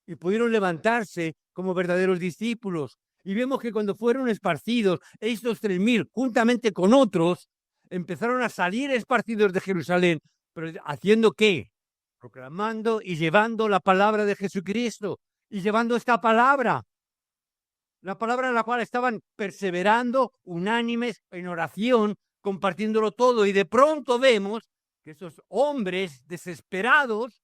y pudieron levantarse como verdaderos discípulos. Y vemos que cuando fueron esparcidos, estos 3.000, juntamente con otros, empezaron a salir esparcidos de Jerusalén, pero ¿haciendo qué? Proclamando y llevando la palabra de Jesucristo, y llevando esta palabra, la palabra en la cual estaban perseverando, unánimes, en oración, compartiéndolo todo, y de pronto vemos que esos hombres desesperados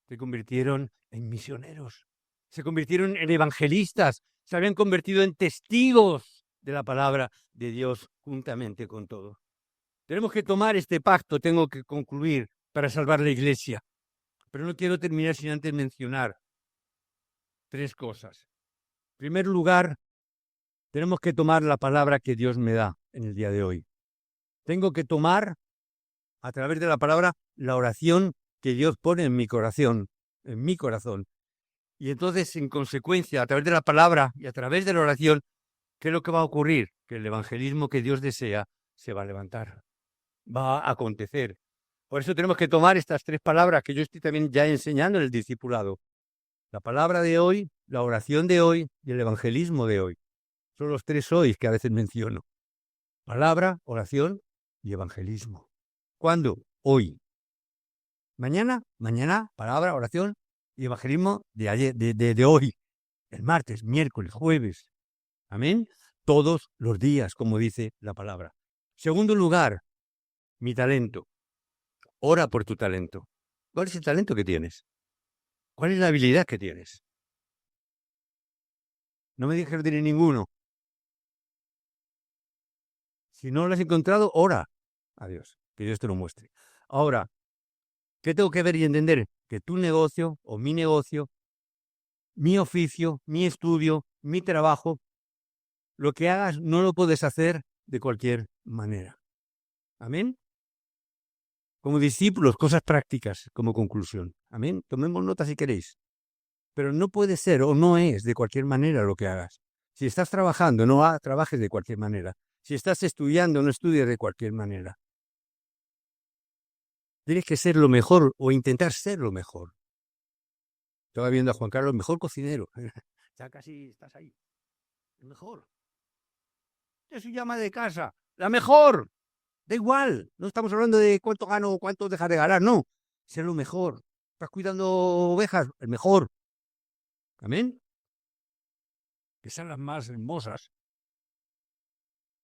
se convirtieron en misioneros, se convirtieron en evangelistas, se habían convertido en testigos de la palabra de Dios juntamente con todo. Tenemos que tomar este pacto, tengo que concluir, para salvar la iglesia. Pero no quiero terminar sin antes mencionar 3 cosas. En primer lugar, tenemos que tomar la palabra que Dios me da en el día de hoy. Tengo que tomar, a través de la palabra, la oración que Dios pone en mi corazón, Y entonces, en consecuencia, a través de la palabra y a través de la oración, ¿qué es lo que va a ocurrir? Que el evangelismo que Dios desea se va a levantar, va a acontecer. Por eso tenemos que tomar estas 3 palabras que yo estoy también ya enseñando en el discipulado. La palabra de hoy, la oración de hoy y el evangelismo de hoy. Son los 3 hoy que a veces menciono. Palabra, oración y evangelismo. ¿Cuándo? Hoy. Mañana, palabra, oración y evangelismo de ayer, de hoy. El martes, miércoles, jueves. Amén. Todos los días, como dice la palabra. Segundo lugar, mi talento. Ora por tu talento. ¿Cuál es el talento que tienes? ¿Cuál es la habilidad que tienes? No me digas que no tienes ninguno. Si no lo has encontrado, ora a Dios, que Dios te lo muestre. Ahora, ¿qué tengo que ver y entender? Que tu negocio o mi negocio, mi oficio, mi estudio, mi trabajo, lo que hagas no lo puedes hacer de cualquier manera. Amén. Como discípulos, cosas prácticas como conclusión. Amén. Tomemos nota si queréis. Pero no puede ser o no es de cualquier manera lo que hagas. Si estás trabajando, no trabajes de cualquier manera. Si estás estudiando, no estudies de cualquier manera. Tienes que ser lo mejor o intentar ser lo mejor. Estaba viendo a Juan Carlos, mejor cocinero. Ya casi estás ahí. El mejor. Es su llama de casa. La mejor. Da igual. No estamos hablando de cuánto gano o cuánto dejas de ganar. No. Ser lo mejor. Estás cuidando ovejas. El mejor. Amén. Que sean las más hermosas.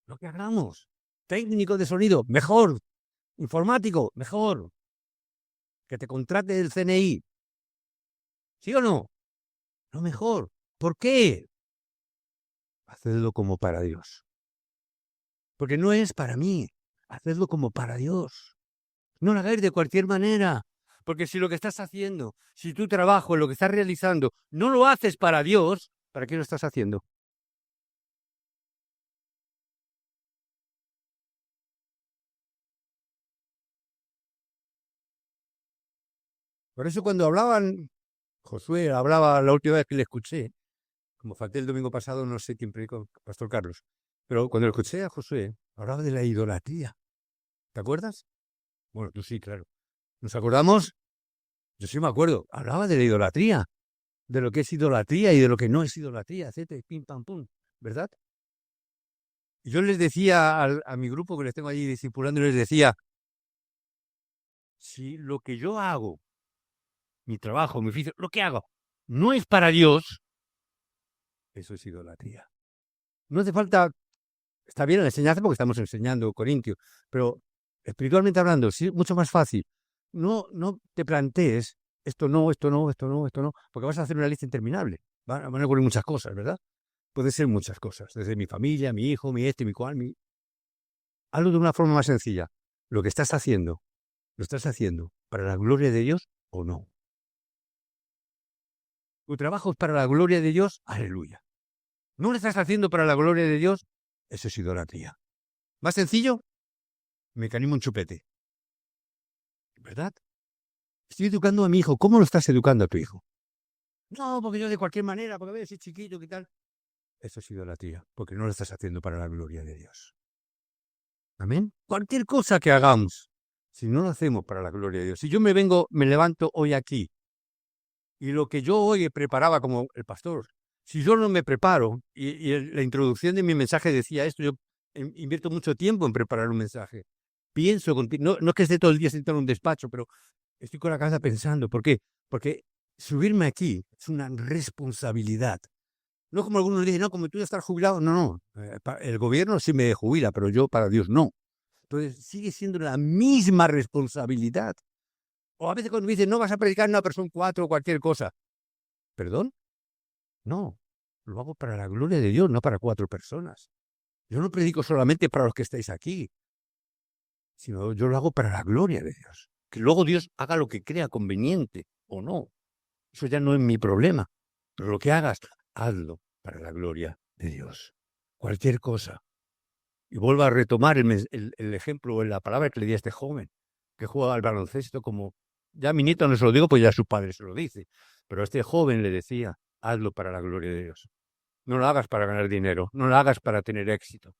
Lo que hagamos. Técnico de sonido. Mejor. Informático. Mejor. Que te contrate el CNI. ¿Sí o no? Lo mejor. ¿Por qué? Hacedlo como para Dios. Porque no es para mí. Hacedlo como para Dios. No lo hagáis de cualquier manera. Porque si lo que estás haciendo, si tu trabajo, lo que estás realizando, no lo haces para Dios, ¿para qué lo estás haciendo? Por eso cuando Josué hablaba la última vez que le escuché, como falté el domingo pasado, no sé quién predicó, Pastor Carlos, pero cuando le escuché a Josué, hablaba de la idolatría. ¿Te acuerdas? Bueno, tú sí, claro. ¿Nos acordamos? Yo sí me acuerdo. Hablaba de la idolatría, de lo que es idolatría y de lo que no es idolatría, etcétera, pim, pam, pum, ¿verdad? Y yo les decía a mi grupo que les tengo allí discipulando, les decía, si lo que yo hago, mi trabajo, mi oficio, lo que hago, no es para Dios, eso es idolatría. No hace falta, está bien la enseñanza porque estamos enseñando Corintios, pero espiritualmente hablando, sí, mucho más fácil. No te plantees esto no, esto no, esto no, esto no, porque vas a hacer una lista interminable. Van a ocurrir muchas cosas, ¿verdad? Puede ser muchas cosas, desde mi familia, mi hijo, mi mi cual, Hazlo de una forma más sencilla. Lo que estás haciendo, ¿lo estás haciendo para la gloria de Dios o no? Tu trabajo es para la gloria de Dios, aleluya. ¿No lo estás haciendo para la gloria de Dios? Eso es idolatría. Más sencillo, mecanismo un chupete. ¿Verdad? Estoy educando a mi hijo. ¿Cómo lo estás educando a tu hijo? No, porque yo de cualquier manera, porque a ver si es chiquito, ¿qué tal? Eso es idolatría, porque no lo estás haciendo para la gloria de Dios. Amén. Cualquier cosa que hagamos, si no lo hacemos para la gloria de Dios. Si yo me levanto hoy aquí y lo que yo hoy preparaba como el pastor, si yo no me preparo la introducción de mi mensaje decía esto, yo invierto mucho tiempo en preparar un mensaje. Pienso, no es que esté todo el día sentado en un despacho, pero estoy con la cabeza pensando. ¿Por qué? Porque subirme aquí es una responsabilidad. No como algunos dicen, no, como tú ya estás jubilado. No, no. El gobierno sí me jubila, pero yo para Dios no. Entonces sigue siendo la misma responsabilidad. O a veces cuando me dicen, no vas a predicar, no, pero son 4 o cualquier cosa. ¿Perdón? No. Lo hago para la gloria de Dios, no para 4 personas. Yo no predico solamente para los que estáis aquí, sino yo lo hago para la gloria de Dios. Que luego Dios haga lo que crea conveniente o no. Eso ya no es mi problema. Pero lo que hagas, hazlo para la gloria de Dios. Cualquier cosa. Y vuelvo a retomar el ejemplo, la palabra que le di a este joven, que juega al baloncesto como, ya a mi nieto no se lo digo, pues ya su padre se lo dice, pero a este joven le decía, hazlo para la gloria de Dios. No lo hagas para ganar dinero, no lo hagas para tener éxito,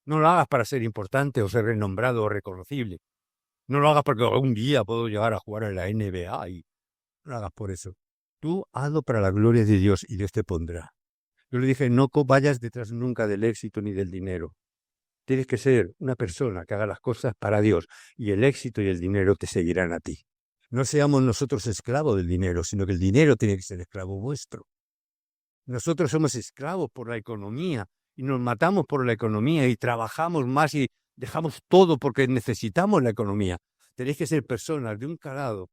no lo hagas para ser importante o ser renombrado o reconocible, no lo hagas porque algún día puedo llegar a jugar en la NBA y no lo hagas por eso. Tú hazlo para la gloria de Dios y Dios te pondrá. Yo le dije, no vayas detrás nunca del éxito ni del dinero. Tienes que ser una persona que haga las cosas para Dios y el éxito y el dinero te seguirán a ti. No seamos nosotros esclavos del dinero, sino que el dinero tiene que ser esclavo vuestro. Nosotros somos esclavos por la economía y nos matamos por la economía y trabajamos más y dejamos todo porque necesitamos la economía. Tenéis que ser personas de un calado,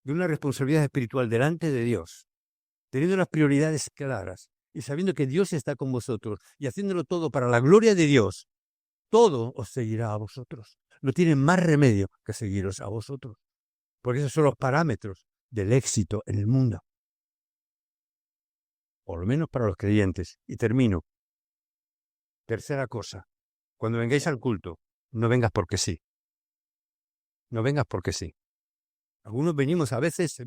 de una responsabilidad espiritual delante de Dios, teniendo las prioridades claras y sabiendo que Dios está con vosotros y haciéndolo todo para la gloria de Dios. Todo os seguirá a vosotros. No tiene más remedio que seguiros a vosotros. Porque esos son los parámetros del éxito en el mundo. Por lo menos para los creyentes. Y termino. Tercera cosa. Cuando vengáis al culto, no vengas porque sí. No vengas porque sí. Algunos venimos, a veces se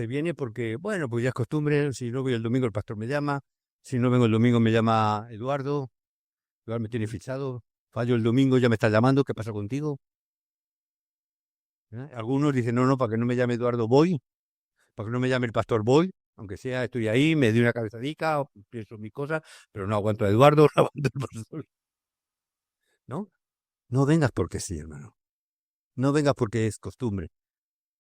viene porque, bueno, pues ya es costumbre. Si no voy el domingo, el pastor me llama. Si no vengo el domingo, me llama Eduardo. Eduardo me tiene fichado. Fallo el domingo, ya me está llamando. ¿Qué pasa contigo? Algunos dicen, no, para que no me llame Eduardo, voy. Para que no me llame el pastor, voy. Aunque sea, estoy ahí, me doy una cabezadica, pienso mis cosas, pero no aguanto a Eduardo, no aguanto al pastor. ¿No? No vengas porque sí, hermano. No vengas porque es costumbre.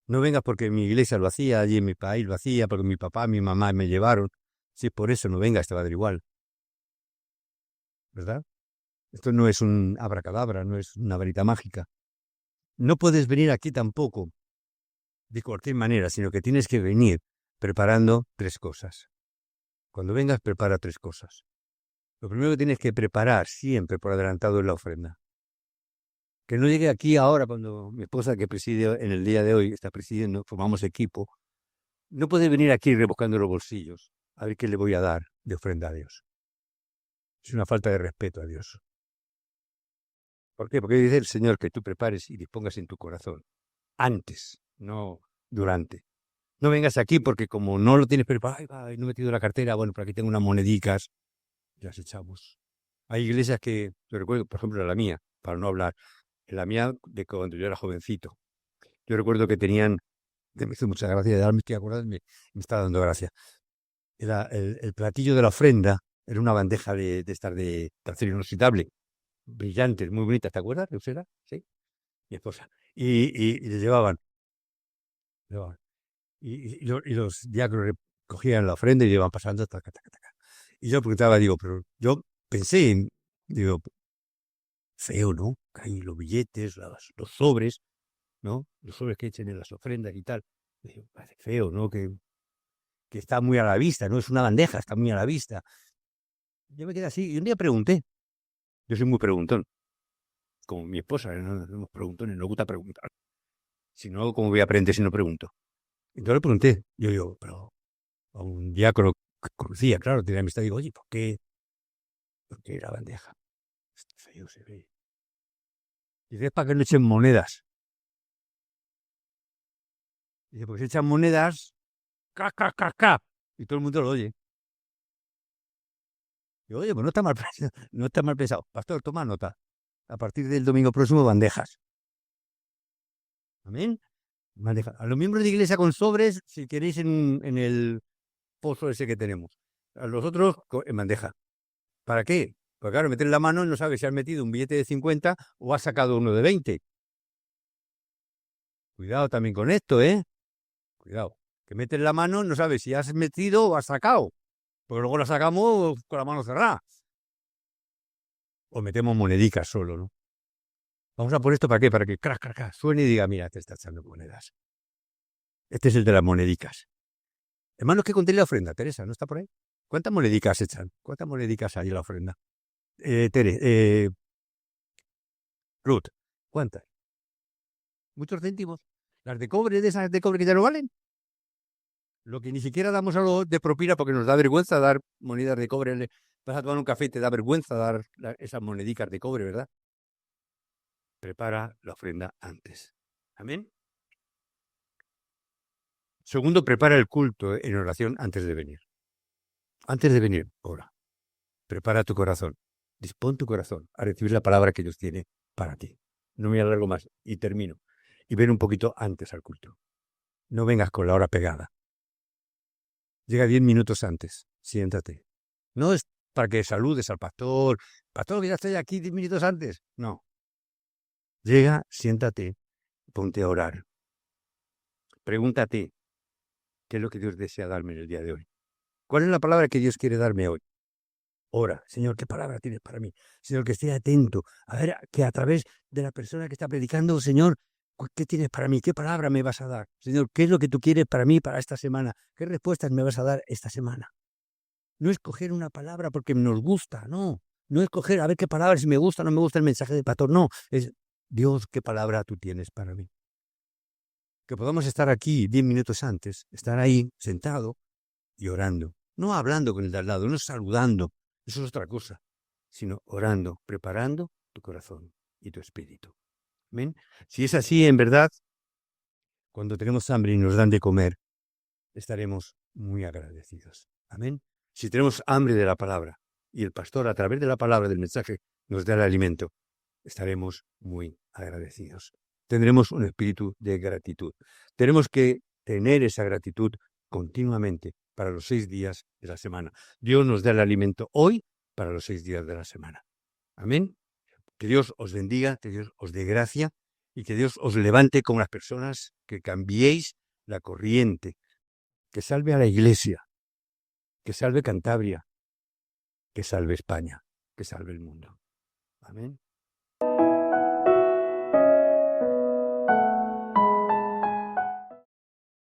No vengas porque mi iglesia lo hacía, allí en mi país lo hacía, porque mi papá, mi mamá me llevaron. Si es por eso, no vengas, te va a dar igual. ¿Verdad? Esto no es un abracadabra, no es una varita mágica. No puedes venir aquí tampoco de cualquier manera, sino que tienes que venir preparando 3 cosas. Cuando vengas, prepara 3 cosas. Lo primero que tienes que preparar siempre por adelantado es la ofrenda. Que no llegue aquí ahora cuando mi esposa que preside en el día de hoy, está presidiendo, formamos equipo, no puede venir aquí rebuscando los bolsillos a ver qué le voy a dar de ofrenda a Dios. Es una falta de respeto a Dios. ¿Por qué? Porque dice el Señor que tú prepares y dispongas en tu corazón. Antes, no durante. No vengas aquí porque como no lo tienes preparado, ay, no he metido la cartera, bueno, por aquí tengo unas monedicas, las echamos. Hay iglesias que, yo recuerdo, por ejemplo, la mía, para no hablar, en la mía de cuando yo era jovencito. Yo recuerdo que tenían, que me hizo mucha gracia, ahora me estoy acordando, me está dando gracia. Era el platillo de la ofrenda, era una bandeja de estar de acero inoxidable, brillantes, muy bonitas, ¿te acuerdas, Eusera? Sí, mi esposa. Y le llevaban. Y los diáconos cogían la ofrenda y iban pasando, taca, taca, taca. Y yo preguntaba, digo, pero yo pensé en, digo, feo, ¿no? Hay los billetes, los sobres, ¿no? Los sobres que echen en las ofrendas y tal. Digo, parece feo, ¿no? Que está muy a la vista, ¿no? Es una bandeja, está muy a la vista. Yo me quedé así y un día pregunté. Yo soy muy preguntón, como mi esposa, no somos preguntones, nos gusta preguntar. Si no, ¿cómo voy a aprender si no pregunto? Entonces le pregunté, yo digo, pero a un diácono que conocía, claro, tenía amistad, digo, oye, ¿por qué la bandeja? Está feo se ve. Dice, es para que no echen monedas. Dice, pues si echan monedas, ca, ca, ca, ca. Y todo el mundo lo oye. Digo, oye, pues no está mal, no está mal pensado. Pastor, toma nota. a partir del domingo próximo, bandejas. Amén. Bandejas. A los miembros de iglesia con sobres, si queréis, en el pozo ese que tenemos. A los otros en bandeja. ¿Para qué? Pues claro, meter la mano y no sabes si has metido un billete de 50 o has sacado uno de 20. Cuidado también con esto, ¿eh? Cuidado. Que metes la mano, no sabes si has metido o has sacado. Porque luego la sacamos con la mano cerrada. O metemos monedicas solo, ¿no? Vamos a por esto ¿para qué? Para que crac, crac, crac, suene y diga, mira, te está echando monedas. Este es el de las monedicas. Hermanos, ¿qué contiene la ofrenda? Teresa, ¿no está por ahí? ¿Cuántas monedicas echan? ¿Cuántas monedicas hay en la ofrenda? Ruth, ¿cuántas? Muchos céntimos. Las de cobre, de esas de cobre que ya no valen. Lo que ni siquiera damos a lo de propina porque nos da vergüenza dar monedas de cobre. Vas a tomar un café y te da vergüenza dar esas monedicas de cobre, ¿verdad? Prepara la ofrenda antes. Amén. Segundo, prepara el culto en oración antes de venir. Antes de venir, ora. Prepara tu corazón. Dispón tu corazón a recibir la palabra que Dios tiene para ti. No me alargo más y termino. Y ven un poquito antes al culto. No vengas con la hora pegada. Llega 10 minutos antes. Siéntate. No es para que saludes al pastor. Pastor, mira, estoy aquí 10 minutos antes. No. Llega, siéntate, ponte a orar. Pregúntate, ¿qué es lo que Dios desea darme en el día de hoy? ¿Cuál es la palabra que Dios quiere darme hoy? Ora, Señor, ¿qué palabra tienes para mí? Señor, que esté atento. A ver, que a través de la persona que está predicando, Señor, ¿qué tienes para mí? ¿Qué palabra me vas a dar? Señor, ¿qué es lo que tú quieres para mí para esta semana? ¿Qué respuestas me vas a dar esta semana? No escoger una palabra porque nos gusta, no. No escoger a ver qué palabra, si me gusta o no me gusta el mensaje del pastor, no. Es, Dios, ¿qué palabra tú tienes para mí? Que podamos estar aquí 10 minutos antes, estar ahí sentado y orando. No hablando con el de al lado, no saludando, eso es otra cosa, sino orando, preparando tu corazón y tu espíritu. ¿Amén? Si es así, en verdad, cuando tenemos hambre y nos dan de comer, estaremos muy agradecidos. Amén. Si tenemos hambre de la palabra y el pastor a través de la palabra del mensaje nos da el alimento, estaremos muy agradecidos. Tendremos un espíritu de gratitud. Tenemos que tener esa gratitud continuamente para los 6 días de la semana. Dios nos da el alimento hoy para los 6 días de la semana. Amén. Que Dios os bendiga, que Dios os dé gracia y que Dios os levante como las personas que cambiéis la corriente, que salve a la iglesia, que salve Cantabria, que salve España, que salve el mundo. Amén.